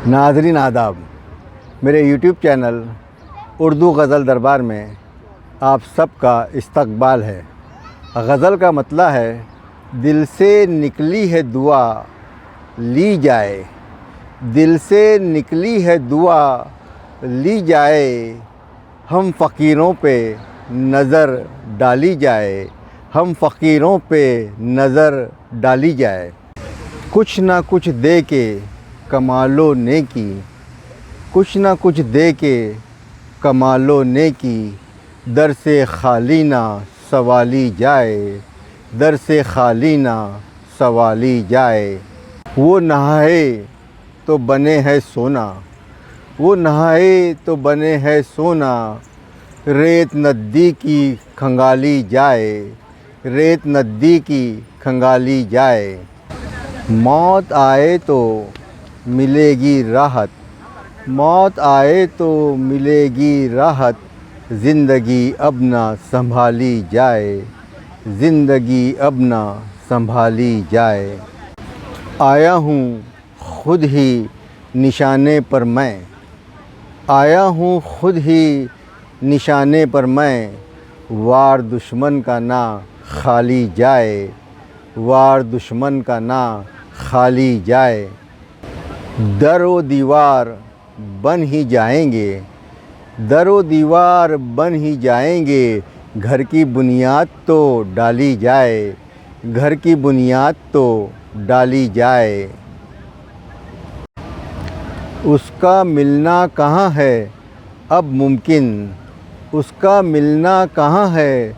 ناظرین آداب، میرے یوٹیوب چینل اردو غزل دربار میں آپ سب کا استقبال ہے۔ غزل کا مطلب ہے دل سے نکلی ہے دعا لی جائے، دل سے نکلی ہے دعا لی جائے، ہم فقیروں پہ نظر ڈالی جائے، ہم فقیروں پہ نظر ڈالی جائے۔ کچھ نہ کچھ دے کے کمال و نیکی، کچھ نہ کچھ دے کے کمال و نیکی، در سے خالی نہ سوالی جائے، در سے خالی نہ سوالی جائے۔ وہ نہائے تو بنے ہے سونا، وہ نہائے تو بنے ہے سونا، ریت ندی کی کھنگالی جائے، ریت ندی کی کھنگالی جائے۔ موت آئے تو ملے گی راحت، موت آئے تو ملے گی راحت، زندگی اب نہ سنبھالی جائے، زندگی اب نہ سنبھالی جائے۔ آیا ہوں خود ہی نشانے پر میں، آیا ہوں خود ہی نشانے پر میں، وار دشمن کا نہ خالی جائے، وار دشمن کا نہ خالی جائے۔ در و دیوار بن ہی جائیں گے، در و دیوار بن ہی جائیں گے، گھر کی بنیاد تو ڈالی جائے، گھر کی بنیاد تو ڈالی جائے۔ اس کا ملنا کہاں ہے اب ممکن، اس کا ملنا کہاں ہے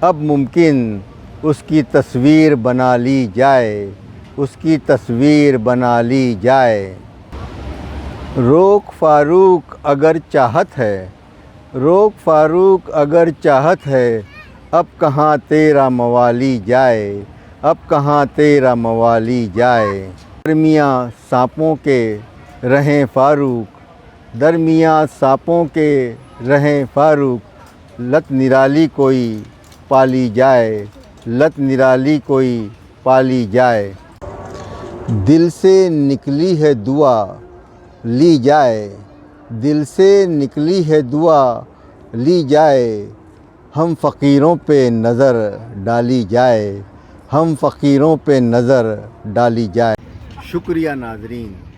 اب ممکن، اس کی تصویر بنا لی جائے، اس کی تصویر بنا لی جائے۔ روک فاروق اگر چاہت ہے، روک فاروق اگر چاہت ہے، اب کہاں تیرا موالی جائے، اب کہاں تیرا موالی جائے۔ درمیاں سانپوں کے رہیں فاروق، درمیاں سانپوں کے رہیں فاروق، لت نرالی کوئی پالی جائے، لت نرالی کوئی پالی جائے۔ دل سے نکلی ہے دعا لی جائے، دل سے نکلی ہے دعا لی جائے، ہم فقیروں پہ نظر ڈالی جائے، ہم فقیروں پہ نظر ڈالی جائے۔ شکریہ ناظرین۔